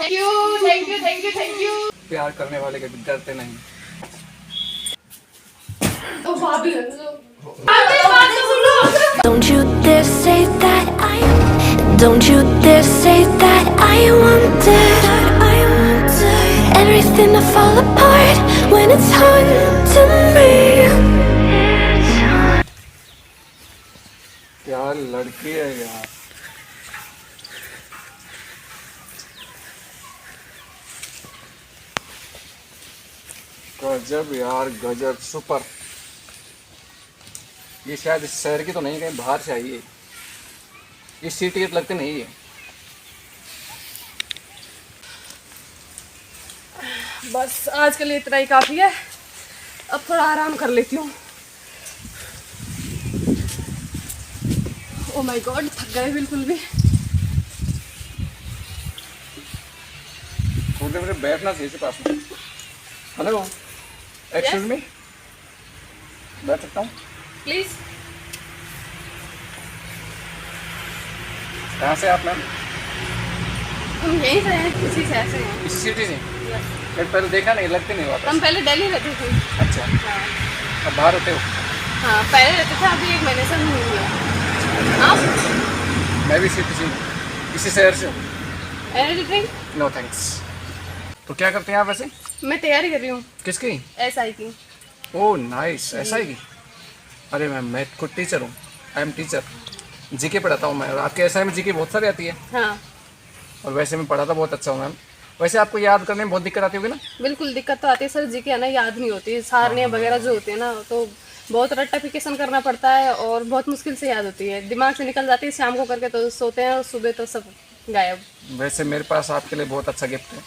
Thank you thank you thank you thank you. प्यार करने वाले कभी डरते नहीं। ओ भाभी बात तो सुनो। Don't you dare say that I Don't you dare say that I wanted everything to fall apart when it's haunting me. क्या लड़की है यार। गजब यार गजब, सुपर। ये शायद इस शहर की तो नहीं, कहीं बाहर से आई है। ये सिटी लगती नहीं है। बस आज के लिए इतना ही काफी है, अब थोड़ा आराम कर लेती हूँ। ओह माय गॉड, थक गए बिल्कुल भी। थोड़ी देर बैठना चाहिए पास में। हेलो एक्सक्यूज मी, बैठ सकता हूँ प्लीज। कहाँ से आप मैम? हम यहीं से हैं, किसी से ऐसे हैं। इसी सिटी से? मैं पहले देखा नहीं, लगते नहीं वापस। हम पहले दिल्ली रहते थे। अच्छा, हाँ अब बाहर होते हो? हाँ, पहले रहते थे, अभी 1 महीने से हम नहीं हुए। आप? मैं भी सिटी से, इसी शहर से हूँ। Energy drink? No thanks. तो क्या करते हैं आप वैसे? मैं तैयारी कर रही हूँ किसकी? एसआई की। ओह नाइस, ऐसा ही की। अरे मैम मैं खुद टीचर हूँ, आई एम टीचर, जीके पढ़ाता हूँ मैं। और आपके एसआई में जीके बहुत सारी आती है। हाँ और वैसे मैं पढ़ाता बहुत अच्छा हूँ मैम। वैसे आपको याद करने में बहुत दिक्कत आती होगी ना? बिल्कुल दिक्कत तो आती है सर, जीके है ना याद नहीं होती, सारनियाँ वगैरह जो होती है ना, तो बहुत रट्टाफिकेशन करना पड़ता है और बहुत मुश्किल से याद होती है, दिमाग से निकल जाती है। शाम को करके तो सोते हैं और सुबह तो सब गायब। वैसे मेरे पास आपके लिए बहुत अच्छा गिफ्ट है,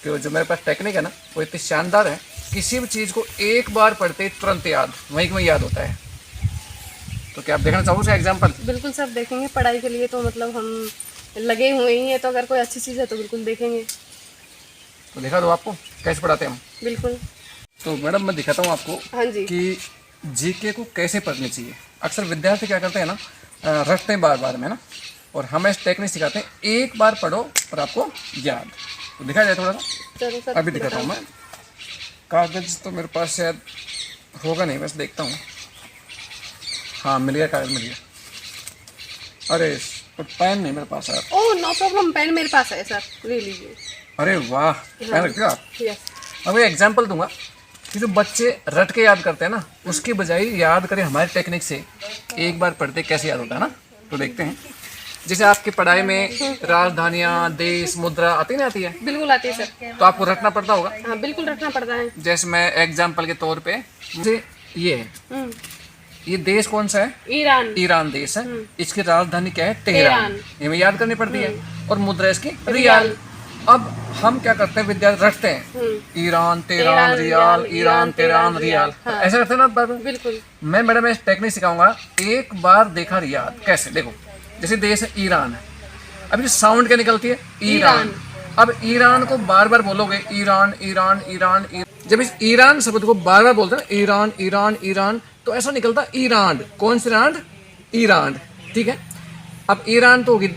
कि जो मेरे पास टेक्निक है ना वो इतनी शानदार है, किसी भी चीज़ को एक बार पढ़ते ही तुरंत याद, वहीं वहीं याद होता है। तो क्या आप देखना चाहोगे उसका एग्जाम्पल? बिल्कुल सर देखेंगे, पढ़ाई के लिए तो मतलब हम लगे हुए ही हैं, तो अगर कोई अच्छी चीज़ है तो बिल्कुल देखेंगे। तो दिखा दो आपको कैसे पढ़ाते हैं हम। बिल्कुल। तो मैडम मैं दिखाता हूँ आपको हाँ जी। कि जीके को कैसे पढ़नी चाहिए। अक्सर विद्यार्थी क्या करते हैं ना, रटते हैं बार बार में ना, और हमें इस टेक्निक सिखाते हैं एक बार पढ़ो और आपको याद। तो दिखा जाए थोड़ा सा, चलो सर अभी दिखाता हूँ मैं। कागज तो मेरे पास शायद होगा नहीं, बस देखता हूँ। हाँ मिल गया, कागज मिल गया। अरे तो पेन नहीं मेरे पास है। ओह नो प्रॉब्लम, पेन मेरे पास है सर, ले लीजिए। अरे वाह, पेन रखते हो आप? यस। अब एक एग्जाम्पल दूंगा कि जो बच्चे रट के याद करते हैं ना, उसकी बजाय याद करें हमारी टेक्निक से, एक बार पढ़ते कैसे याद होता है ना। तो देखते हैं, जैसे आपकी पढ़ाई में राजधानियाँ, देश, मुद्रा आती नहीं आती है? बिल्कुल आती है सर। तो आपको रटना पड़ता होगा। हाँ बिल्कुल रखना पड़ता है। जैसे मैं एग्जाम्पल के तौर पे, जैसे ये है, ये देश कौन सा है? ईरान। ईरान देश है। इसकी राजधानी क्या है? तेहरान। ये हमें याद करनी पड़ती है। और मुद्रा इसकी रियाल। अब हम क्या करते हैं, विद्यार्थी रटते हैं Iran Tehran rial, Iran Tehran rial, ऐसा करते हैं ना बार बार। बिल्कुल। मैं मैडम इस टेक्निक सिखाऊंगा, एक बार देखा याद कैसे। देखो जैसे देश है ईरान है, अब ये साउंड क्या निकलती है? ईरान। अब ईरान को बार बार बोलोगे, ईरान ईरान ईरान ईरान। जब इस ईरान शब्द को बार बार बोलते हैं ना, ईरान ईरान ईरान, तो ऐसा निकलता ईरान। कौन सी रांड? ईरान। ठीक है। अब ईरान तो होगी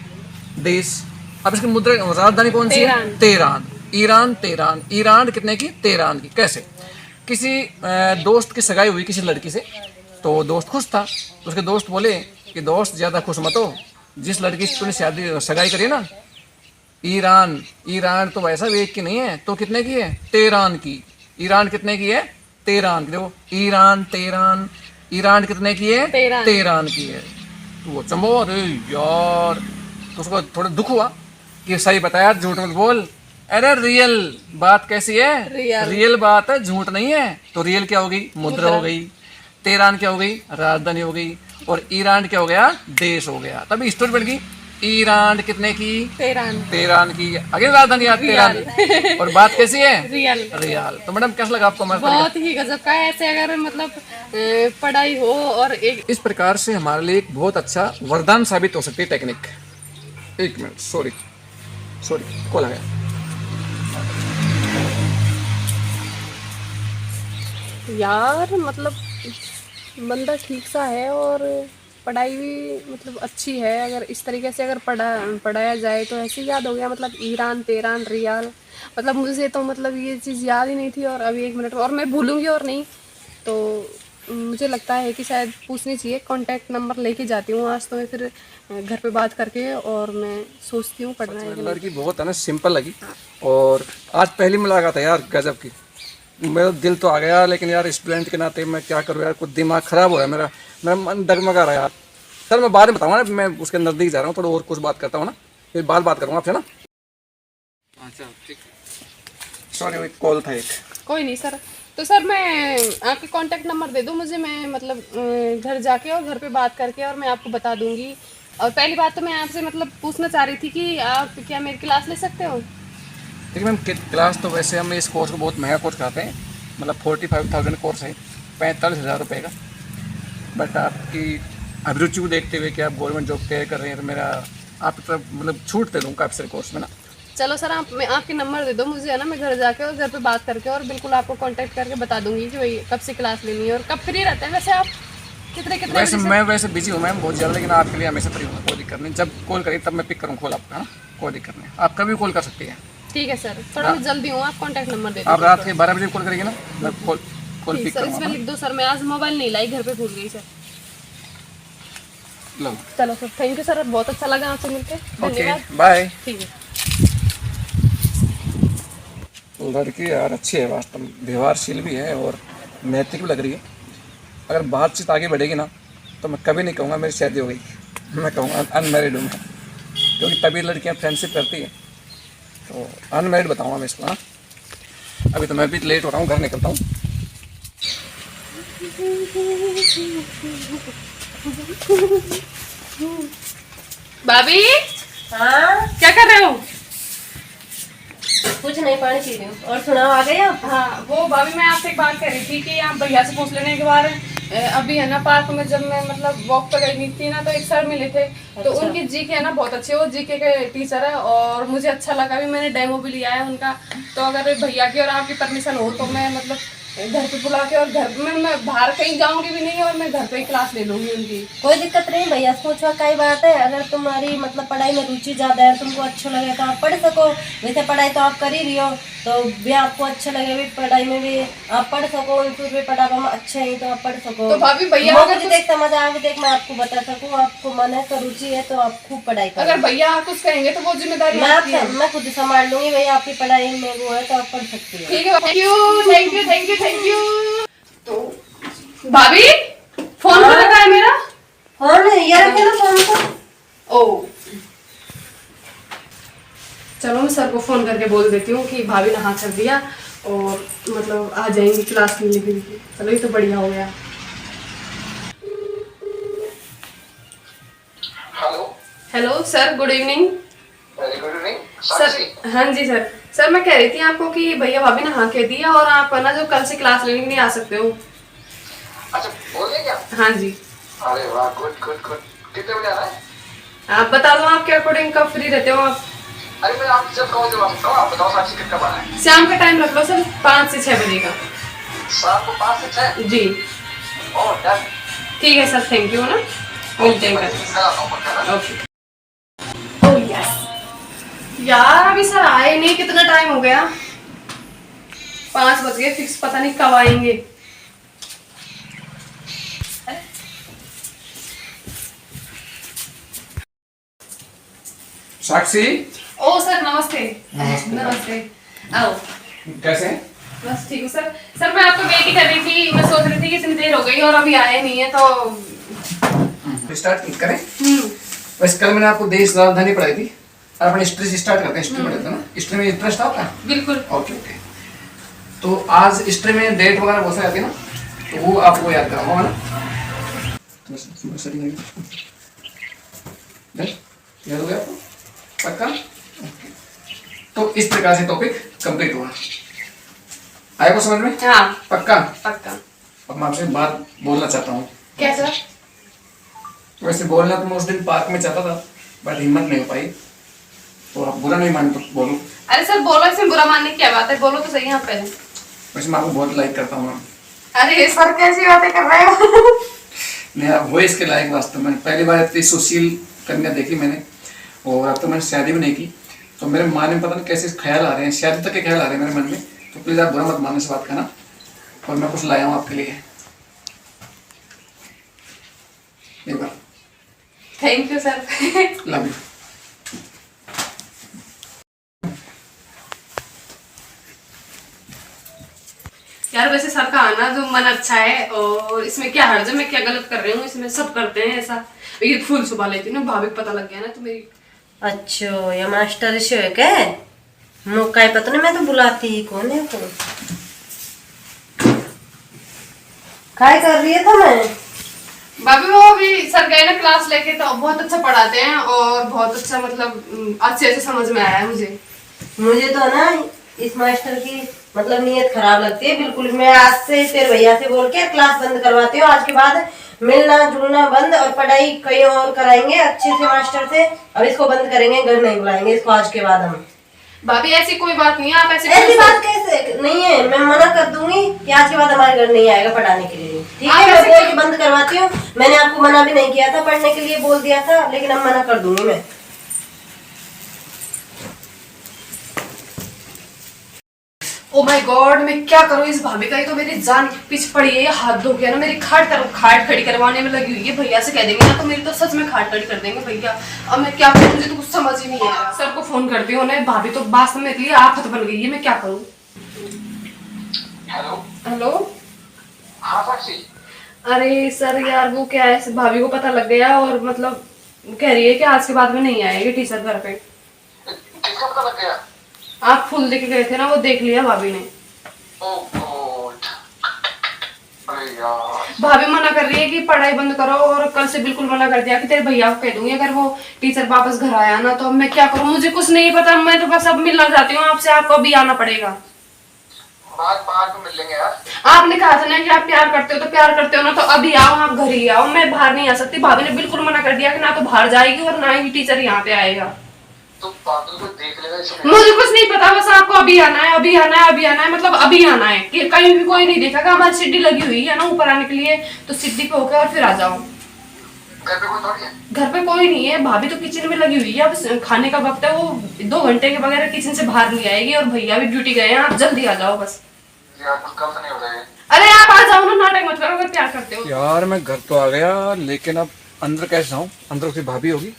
देश, अब इसकी मुद्रा राजधानी कौन सी है? तेहरान। ईरान तेहरान, ईरान कितने की? तेहरान की। कैसे? किसी दोस्त की सगाई हुई किसी लड़की से, तो दोस्त खुश था, तो उसके दोस्त बोले कि दोस्त ज़्यादा खुश मत हो, जिस लड़की से तूने शादी सगाई करी ना, ईरान, ईरान तो वैसा भी एक की नहीं है, तो कितने की है? तेहरान की। ईरान कितने की है? तेहरान की। देखो ईरान तेहरान, ईरान कितने की है? तेहरान की है। तो वो चंबो, अरे यार, तो उसको थोड़ा दुख हुआ कि सही बताया, झूठ मत बोल। अरे रियल बात कैसी है? रियल बात है, झूठ नहीं है। तो रियल क्या हो गई? मुद्रा हो गई। तेहरान क्या हो गई? राजधानी हो गई। और ईरान क्या हो गया? देश हो गया। तभी स्टोरी बढ़ गई, ईरान कितने की? तेहरान की। अगेन राजधानी याद, तेहरान। और बात कैसी है? रियल। तो मैडम कैसा लगा आपको हमारा? बहुत ही गजब का है। ऐसे अगर मतलब पढ़ाई हो और एक इस प्रकार से हमारे लिए एक बहुत अच्छा वरदान साबित हो सकती है टेक्निक। एक मिनट, सॉरी कॉल आ गया। यार मतलब बंदा ठीक सा है और पढ़ाई भी मतलब अच्छी है, अगर इस तरीके से अगर पढ़ाया जाए तो ऐसे याद हो गया, मतलब ईरान, तेहरान, रियाल, मतलब मुझे तो मतलब ये चीज़ याद ही नहीं थी, और अभी 1 मिनट और मैं भूलूंगी और नहीं। तो मुझे लगता है कि शायद पूछनी चाहिए, कांटेक्ट नंबर लेके जाती हूँ आज, तो मैं फिर घर पे बात करके और मैं सोचती हूँ पढ़ना है कि नहीं। लड़की बहुत है ना, सिंपल लगी। और आज पहली मुलाकात है यार, गजब की। मेरा दिल तो आ गया, लेकिन यार स्टूडेंट के नाते मैं क्या करूँ यार, कुछ दिमाग ख़राब हो रहा है मेरा, मेरा मन डगमगा रहा है यार। सर मैं बाद में बताऊँगा ना, मैं उसके नज़दीक जा रहा हूँ, थोड़ा और कुछ बात करता हूँ ना, फिर बात करूँगा आपसे ना। अच्छा ठीक है, सॉरी कॉल था एक। कोई नहीं सर। तो सर मैं आपके कांटेक्ट नंबर दे दूँ मुझे, मैं मतलब घर जाके और घर पे बात करके और मैं आपको बता दूंगी। और पहली बात तो मैं आपसे मतलब पूछना चाह रही थी कि आप क्या मेरी क्लास ले सकते हो? देखिए मैम, क्लास तो वैसे हम इस कोर्स को बहुत महंगा कोर्स कराते हैं, मतलब 45,000 कोर्स है, 45,000 रुपये का। बट आपकी अभिरुचि को देखते हुए कि आप गवर्नमेंट जॉब तैयार कर रहे हैं, तो मेरा आपकी तरफ मतलब छूट दे दूँगा आपसे कोर्स में ना। चलो सर, आप मैं आपके नंबर दे दो मुझे, है ना, मैं घर जाके और घर पे बात करके और बिल्कुल आपको कांटेक्ट करके बता दूंगी कि भाई कब से क्लास लेनी है और कब फ्री रहते हैं वैसे आप, कितने कितने वैसे बजे से? मैं वैसे बिजी हूँ मैम बहुत ज़्यादा, लेकिन आपके लिए हमेशा फ्री हूँ, कोई दिक्कत नहीं। जब कॉल करिए तब मैं पिक करूँ कॉल आपका, है ना, कोई दिक्कत नहीं, आप कभी कॉल कर सकती हैं। ठीक है सर, थोड़ा मैं जल्दी हूँ, आप कांटेक्ट नंबर दे आप दो। रात के 12 बजे कॉल करेंगे ना, मैं कॉल ठीक पिक सर, इसमें करूँगा। लिख दो सर, मैं आज मोबाइल नहीं लाई, घर पे भूल गई सर। लो चलो सर, थैंक यू सर, बहुत अच्छा लगा आपसे मिलकर, ओके धन्यवाद। बाय। ठीक है। लड़की यार अच्छी है, वास्तव में व्यवहारशील भी है और नैतिक भी लग रही है। अगर बातचीत आगे बढ़ेगी ना, तो मैं कभी नहीं कहूँगा मेरी शादी हो गई, मैं कहूँगा अनमैरिड हूँ मैं, क्योंकि तभी लड़कियाँ फ्रेंडशिप करती हैं। तो अनमैरिड बताऊँगा मैं इसको। हाँ, अभी तो मैं भी लेट हो रहा हूँ, घर निकलता हूँ। भाभी, हाँ, क्या कर रहे हो? कुछ नहीं, पानी पी रही हूँ। और सुनाओ, आ गए आप? हाँ, वो भाभी मैं आपसे एक बात कर रही थी कि आप भैया से पूछ लेने के बार अभी है ना, पार्क में जब मैं मतलब वॉक पे गई थी ना, तो एक सर मिले थे, तो अच्छा। उनकी जीके है ना बहुत अच्छी है, वो जीके के टीचर है और मुझे अच्छा लगा भी, मैंने डेमो भी लिया है उनका। तो अगर भैया की और आपकी परमिशन हो तो मैं मतलब घर पे बुला के और घर में मैं बाहर कहीं जाऊंगी भी नहीं और मैं घर पे ही क्लास ले लूंगी उनकी। कोई दिक्कत नहीं भैया, पूछवा कई बात है। अगर तुम्हारी मतलब पढ़ाई में रुचि ज्यादा है, तुमको अच्छा लगे तो आप पढ़ सको। वैसे पढ़ाई तो आप कर ही रही हो, तो भी आपको अच्छा लगे भी पढ़ाई में भी आप पढ़ सको, इंस्टीट्यूट में पढ़ा हम अच्छे हैं तो आप पढ़ सको। तो भाभी भैया वो अगर मुझे कुछ- देख समझ आ देख मैं आपको बता सकूँ, आपको मन है तो रुचि है तो आप खूब पढ़ाई करो। अगर भैया कुछ कहेंगे तो वो जिम्मेदारी आपकी है। मैं खुद संभाल लूंगी भैया, आपकी पढ़ाई में वो है तो आप पढ़ सकती हो। ठीक है, thank you thank you thank you thank you. तो भाभी फोन कर रखा है मेरा। फोन ये रखे ना फोन को। ओ चलो, मैं सर को फोन करके बोल देती हूँ कि भाभी ने हाँ कर दिया और मतलब आ जाएंगी क्लास में लेके। चलो, ये तो बढ़िया हो गया। Hello hello sir, good evening. Very good evening sir हाँ जी सर, सर मैं कह रही थी आपको कि भैया भाभी ने हाँ कह दिया और आप है ना जो कल से क्लास लेने के लिए आ सकते हो। अच्छा बोल रहे क्या? हाँ जी। अरे वाह, गुड गुड गुड। कितने बजे आना है? आप बता दो आपके अकॉर्डिंग कब फ्री रहते हो आप? अरे मैं आप जब कहो जब आ सकता हूँ, आप बताओ साक्षी कितना बना है? शाम का टाइम रख लो सर, 5 से 6 बजे का। शाम को 5 से 6? जी ओह डन। ठीक है सर, थैंक यू ना, मिलते हैं कल। कल आता हूँ पक्का ना? ओके। ओह यस यार, अभी सर आए नहीं, कितना टाइम हो गया, 5 बज गए फिक्स, पता नहीं कब आएंगे। साक्षी ओ सर नमस्ते। नमस्ते, आओ। कैसे हैं? बस ठीक हूँ सर। सर मैं आपको वेट ही कर रही थी, मैं सोच रही थी कि इतनी देर हो गई और अभी आए नहीं है तो स्टार्ट करें। वैसे कल मैंने आपको देश राजधानी पढ़ाई थी, और अपने हिस्ट्री से स्टार्ट करते हैं। हिस्ट्री पढ़ते हैं ना, हिस्ट्री में इंटरेस्ट आता है? बिल्कुल। Okay okay. तो आज हिस्ट्री में डेट वगैरह बहुत सारी आती है ना, तो वो आपको याद कराऊंगा ना। याद हो गया आपको पक्का? ओके। तो इस प्रकार से टॉपिक कंप्लीट हुआ, आया को समझ में? हाँ पक्का? पक्का। अब मैं आपसे बात बोलना चाहता हूँ। क्या सर? वैसे बोलना तो मैं उस दिन पार्क में चाहता था, बट हिम्मत नहीं हो पाई, तो आप बुरा नहीं मान तो बोलो। अरे सर बोलो, इसमें बुरा मानने की क्या बात है, बोलो तो सही आप पहले। वैसे मैं आपको बहुत लाइक करता हूँ। अरे सर कैसी बातें कर रहे हो? नेहा वॉइस के लायक वास्तव में। पहली बार इतनी सुशील कन्या देखी मैंने, और अब तो मैंने शादी भी नहीं की, तो मेरे मन में पता नहीं कैसे ख्याल आ रहे हैं, शादी तक के ख्याल आ रहे हैं मेरे मन में। तो प्लीज़ आप बुरा मत मानने से बात करना, और मैं कुछ लाया हूँ आपके लिए। एक बार thank you sir. Love you. यार वैसे सर का आना जो मन अच्छा है, और इसमें क्या हर्ज है, मैं क्या गलत कर रही हूँ इसमें, सब करते हैं ऐसा। ये फूल छुपा लेती ना, भाभी को पता लग गया ना तो मेरी। अच्छा ये मास्टर इशू है क्या? मुझे काय पता नहीं, मैं तो बुलाती ही कौन है। तो काय कर रही है तो मैं भाभी वो भी सर गए ना क्लास लेके, तो बहुत अच्छा पढ़ाते हैं और बहुत अच्छा मतलब अच्छे से समझ में आया है मुझे तो ना इस मास्टर की मतलब नीयत खराब लगती है बिल्कुल। मैं आज से तेरे भैया से बोल के क्लास बंद करवाती हूँ। आज के बाद मिलना जुलना बंद, और पढ़ाई कहीं और कराएंगे अच्छे से मास्टर से। अब इसको बंद करेंगे, घर नहीं बुलाएंगे इसको आज के बाद हम। भाभी ऐसी कोई बात नहीं है, आप ऐसी बात कैसे नहीं है, मैं मना कर दूंगी कि आज के बाद हमारे घर नहीं आएगा पढ़ाने के लिए, ठीक है? मैं बोल के बंद करवाती हूँ। मैंने आपको मना भी नहीं किया था, पढ़ने के लिए बोल दिया था, लेकिन अब मना कर दूंगी मैं। ओ माय गॉड, मैं क्या करूँ इस भाभी का, ही तो मेरी जान पीछे पड़ी है, हाथ धो गया ना मेरी। खाट खड़ी करवाने में लगी हुई है, भैया से कह देंगे ना तो मेरी तो सच में खाट खड़ी कर देंगे भैया। अब मैं क्या करूँ, मुझे तो कुछ समझ ही नहीं आ रहा। सर को फोन करती हूँ ना, भाभी तो वास्तव में इतनी आफत बन गई है, मैं क्या करूँ। Hello hello. हाँ साक्षी। अरे सर यार वो क्या है, भाभी को पता लग गया और मतलब कह रही है कि आज के बाद में नहीं आएगी टीचर घर पे। किसका पता लग गया? आप फूल लेके गए थे ना, वो देख लिया भाभी ने। ओह गॉड, अरे यार। भाभी मना कर रही है कि पढ़ाई बंद करो, और कल से बिल्कुल मना कर दिया कि तेरे भैया को कह दूंगी अगर वो टीचर वापस घर आया ना तो। अब मैं क्या करूं, मुझे कुछ नहीं पता, मैं तो बस अब मिलना चाहती हूँ आपसे, आपको अभी आना पड़ेगा। बाद में मिल लेंगे यार। आपने कहा था ना कि आप प्यार करते हो, तो प्यार करते हो ना तो अभी आओ, आप घर ही आओ, मैं बाहर नहीं आ सकती। भाभी ने बिल्कुल मना कर दिया कि ना तो बाहर जाएगी और ना ही टीचर यहाँ पे आएगा। तो बादल को देख लेगा इसमें। मुझे कुछ नहीं पता, बस आपको अभी आना है, अभी आना है, अभी आना है, मतलब अभी आना है। कि कहीं भी कोई नहीं देखेगा, हमारी सीढ़ी लगी हुई है ना ऊपर आने के लिए, तो सीढ़ी पे होकर और फिर आ जाओ। घर पे कोई थोड़ी है? घर पे कोई नहीं है, भाभी तो किचन में लगी हुई है। अब खाने का वक्त है, वो 2 घंटे के बगैर किचन से बाहर नहीं आएगी, और भैया भी ड्यूटी गए हैं, आप जल्दी आ जाओ बस। यार कल तो नहीं हो जाएगा। अरे आप आ जाओ ना, नाटक मत करो अगर प्यार करते हो। यार मैं घर तो आ गया, लेकिन अब अंदर कैसे जाऊँ? अंदर उसकी भाभी होगी।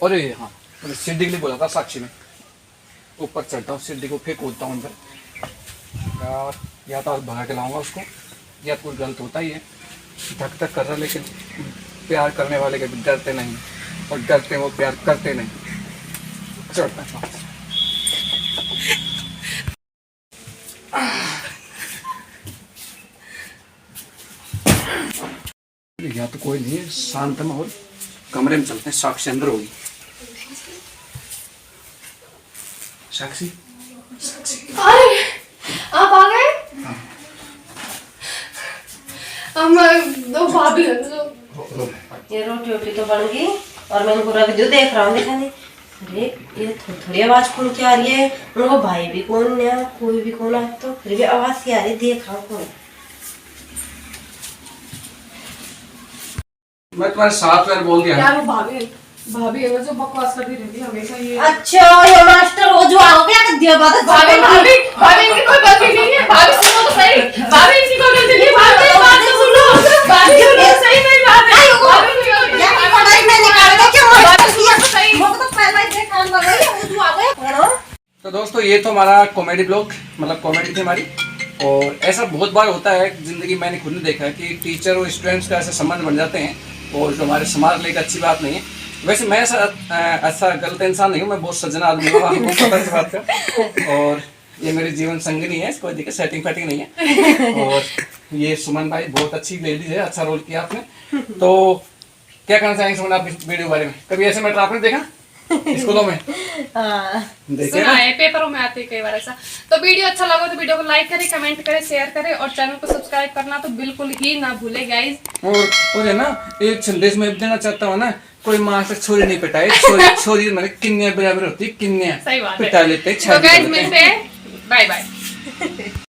अरे हाँ, मैंने सीढ़ी के लिए बोला था साक्षी में, ऊपर चढ़ता हूँ सीढ़ी को, फिर कूदता हूँ अंदर। यार या तो आज भगा के लाऊंगा उसको, या कोई गलत होता ही है। धक धक कर रहा, लेकिन प्यार करने वाले कभी डरते नहीं, और डरते वो प्यार करते नहीं। चढ़ता है या तो कोई नहीं है, शांत माहौल, कमरे में चलते हैं। साक्षी अंदर होगी। साक्षी, अरे आप आ गए। दो भाभी है तो ये रोटी वोटी तो बन गई, और मैं इनको रख दू, देख रहा हूँ दिखाने। अरे ये थोड़ी आवाज कौन क्या आ रही है? उनको भाई भी कौन है, कोई भी कौन है, तो फिर भी आवाज सी आ रही है, देख रहा हूँ कौन। मैं तुम्हारे साथ में बोल दिया। यार वो भाभी है वो जो बकवास करती रहती है हमेशा ये। अच्छा ये मास्टर वो जो आओ क्या कर दिया बात? भाभी इनकी कोई गलती नहीं है, भाभी सुनो तो सही, भाभी इनकी कोई गलती नहीं है, भाभी बात तो सुनो, भाभी सुनो सही मेरी बात है, भाभी की गलती नहीं है, पढ़ाई में निकाल दो क्या मास्टर किया तो सही। वो तो पहला ही देख कान लगा है, वो जो आ गए। तो दोस्तों ये तो हमारा कॉमेडी ब्लॉग, मतलब कॉमेडी थी हमारी। और ऐसा बहुत बार होता है जिंदगी, मैंने खुद ने देखा है कि टीचर और स्टूडेंट्स का ऐसे संबंध बन जाते हैं, और जो हमारे समाज के लिए अच्छी बात नहीं है। वैसे मैं ऐसा गलत इंसान नहीं हूँ, मैं बहुत सज्जन आदमी हूँ, आपको पता है इस बात का। और ये मेरी जीवन संगिनी है, कोई दिक्कत सेटिंग फैटिंग नहीं है। और ये सुमन भाई बहुत अच्छी लेडीज है, अच्छा रोल किया आपने। तो क्या कहना चाहेंगे सुमन आप इस वीडियो के बारे में? कभी ऐसे मैटर आपने देखा स्कूलों में? देखिए सुना है, पेपरों में आते कई बार ऐसा। तो वीडियो अच्छा लगा तो वीडियो को लाइक करें, कमेंट करें, शेयर करें, और चैनल को सब्सक्राइब करना तो बिल्कुल ही ना भूले गाइस। और है ना, एक संदेश में देना चाहता हूँ ना, कोई माँ से छोरी नहीं पिटाए, छोरी मैंने किन्या बराबर होती, किन्या सही बात है। पिटा लेते, तो गाइस मिलते हैं, बाय बाय।